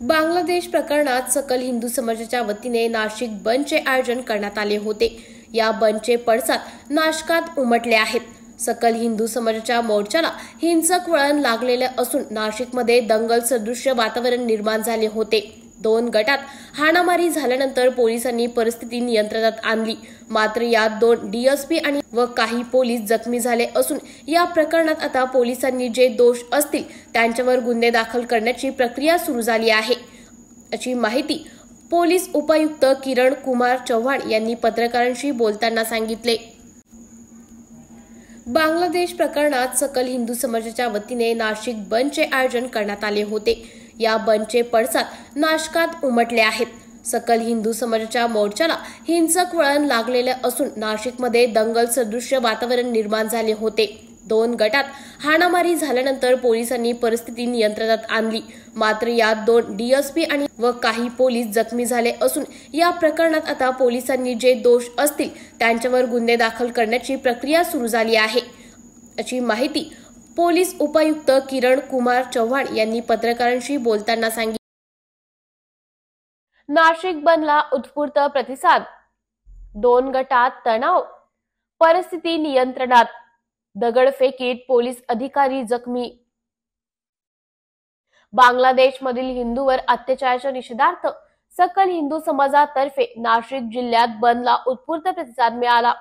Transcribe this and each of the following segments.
बांगलादेश प्रकरणात सकल हिंदू समाजाच्या वतीने नाशिक बंदचे आयोजन करण्यात आले होते। या बंदचे पडसाद नाशकात उमटले आहेत। सकल हिंदू समाजाच्या मोर्चाला हिंसक वळण लागलेले असून नाशिकमध्ये दंगल सदृश्य वातावरण निर्माण झाले होते। दोन गटात हाणामारी झाल्यानंतर पोलिसांनी परिस्थिती नियंत्रणात आणली, मात्र यात 2 डीएसपी आणि काही पोलीस जखमी झाले असून या प्रकरणात आता पोलिसांनी जे दोष असतील त्यांच्यावर गुन्हे दाखल करण्याची प्रक्रिया सुरू झाली आहे, अशी माहिती पोलीस उपायुक्त किरण कुमार चव्हाण यांनी पत्रकारांशी बोलताना सांगितले। बांगलादेश प्रकरणात सकल हिंदू समाजाच्या वतीने नाशिक बंदचे आयोजन करण्यात आले होते। या बंदचे पडसाद नाशकात उमटले आहेत। सकल हिंदू समाजाच्या मोर्चाला हिंसक वळण लागलेले असून नाशिकमध्ये दंगल सदृश्य वातावरण निर्माण झाले होते। दोन गटात हाणामारी झाल्यानंतर पोलिसांनी परिस्थिती नियंत्रणात आणली, मात्र यात 2 डीएसपी आणि काही पोलीस जखमी झाले असून या प्रकरणात आता पोलिसांनी जे दोष असतील त्यांच्यावर गुन्हे दाखल करण्याची प्रक्रिया सुरू झाली आहे, अशी माहिती पोलीस उपायुक्त किरण कुमार चव्हाण यांनी पत्रकारांशी बोलताना सांगितले। नाशिक बंदला उत्स्फूर्त प्रतिसाद, 2 गटात तणाव, परिस्थिती नियंत्रणात, दगडफेकीत पोलीस अधिकारी जखमी। बांगलादेशमधील हिंदूवर अत्याचाराच्या निषेधार्थ सकल हिंदू समाजातर्फे नाशिक जिल्ह्यात बंदला उत्स्फूर्त प्रतिसाद मिळाला।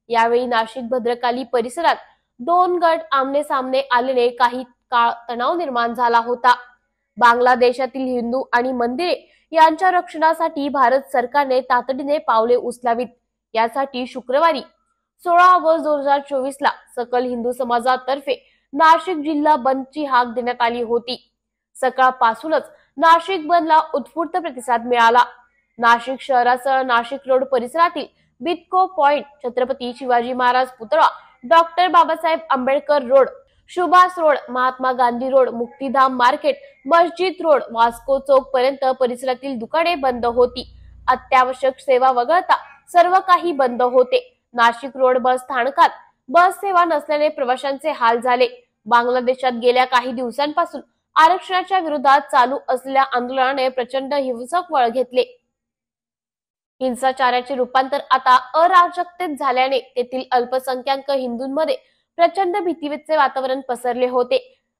यावेळी नाशिक भद्रकाली परिसरात 2 गट आमने सामने आलेले काही काळ तणाव निर्माण झाला होता। बांगलादेशातील हिंदू आणि मंदिरे यांच्या रक्षणासाठी भारत सरकारने तातडीने पावले उचलावीत, यासाठी शुक्रवारी 16 ऑगस्ट 2024 ला सकल हिंदू समाजातर्फे नाशिक जिल्हा बंदची हाक देण्यात आली होती। सकाळपासूनच नाशिक बंदला उत्स्फूर्त प्रतिसाद मिळाला। नाशिक शहरासह नाशिक रोड परिसरातील बिटको पॉइंट, छत्रपती शिवाजी महाराज पुतळा, doctor Babasaheb Ambedkar road, Subhash road, Mahatma Gandhi road, Muktidham market, Masjid road, Vasco Chowk पर्यंत परिसरातील दुकाने बंद होती। अत्यावश्यक सेवा वगळता सर्व काही बंद होते। नाशिक रोड बस स्थानकात बस सेवा नसल्याने प्रवाशांचे हाल झाले। बांगलादेशात गेल्या काही दिवसांपासून आरक्षणाच्या विरोधात चालू असलेल्या आंदोलनाने प्रचंड हिंसक वळण घेतले। हिंसाचाराचे रूपांतर आता अराजकतेत झाल्याने तेथील अल्पसंख्याक हिंदूंमध्ये प्रचंड भीतीचे वातावरण पसरले होते।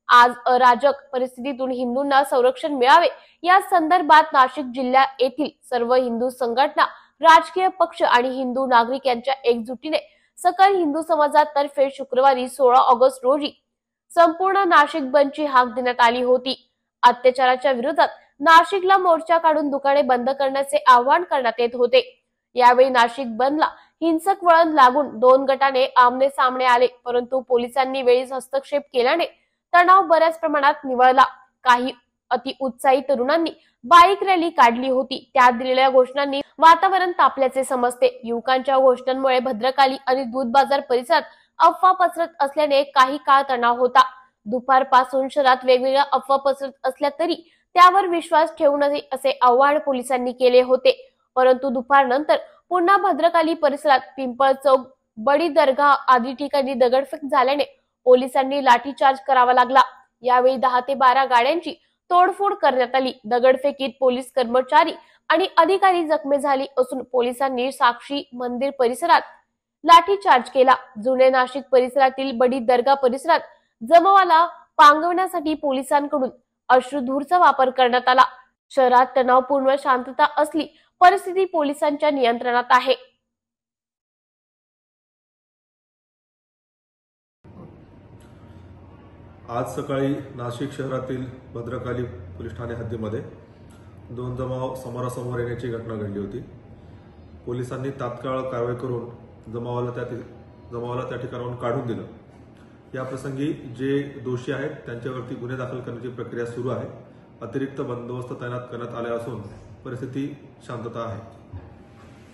आज अराजक परिस्थितीतून हिंदूंना संरक्षण मिळावे या संदर्भात नाशिक जिल्हा येथील सर्व हिंदू संघटना, राजकीय पक्ष आणि हिंदू नागरिक यांच्या एकजुटीने सकल हिंदू समाजातर्फे शुक्रवारी 16 ऑगस्ट रोजी संपूर्ण नाशिक बंदची हाक देण्यात आली होती। अत्याचाराच्या विरोधात नाशिकला मोर्चा काढून दुकाने बंद करण्याचे आवाहन करण्यात येत होते। यावेळी नाशिक बंदला हिंसक वळण लागून 2 गटाने आमने सामने आले, परंतु पोलिसांनी वेळीच हस्तक्षेप केल्याने तणाव बऱ्याच प्रमाणात निवळला। काही अतिउत्साही तरुणांनी बाईक रॅली काढली होती। त्यात दिलेल्या घोषणांनी वातावरण तापल्याचे समजते। युवकांच्या घोषणांमुळे भद्रकाली आणि दूध बाजार परिसरात अफवा पसरत असल्याने काही काळ तणाव होता। दुपारपासून शहरात वेगवेगळ्या अफवा पसरत असल्या तरी त्यावर विश्वास ठेवू नये असे आवाहन पोलिसांनी केले होते, परंतु दुपारनंतर पुन्हा भद्रकाली परिसरात पिंपळ चौक, बडी दर्गा आदी ठिकाणी दगडफेक झाल्याने पोलिसांनी लाठीचार्ज करावा लागला। यावेळी 10 ते 12 गाड्यांची तोडफोड करण्यात आली। दगडफेकीत पोलीस कर्मचारी आणि अधिकारी जखमी झाले असून पोलिसांनी साक्षी मंदिर परिसरात लाठीचार्ज केला। जुने नाशिक परिसरातील बडी दर्गा परिसरात जमावाला पांगवण्यासाठी पोलिसांकडून अश्रुधूरचा वापर करण्यात आला। शहरात तणावपूर्ण शांतता असली, परिस्थिती पोलिसांच्या नियंत्रणात आहे। आज सकाळी नाशिक शहरातील भद्रकाली पोलीस ठाणे हद्दीमध्ये 2 जमाव समोरासमोर येण्याची घटना घडली होती। पोलिसांनी तात्काळ कारवाई करून जमावाला त्या ठिकाणाहून काढून दिलं। या प्रसंगी जे दोषी आहेत त्यांच्यावरती गुन्हे दाखल करण्याची प्रक्रिया सुरू आहे। अतिरिक्त बंदोबस्त तैनात करण्यात आले असून परिस्थिती शांतता आहे।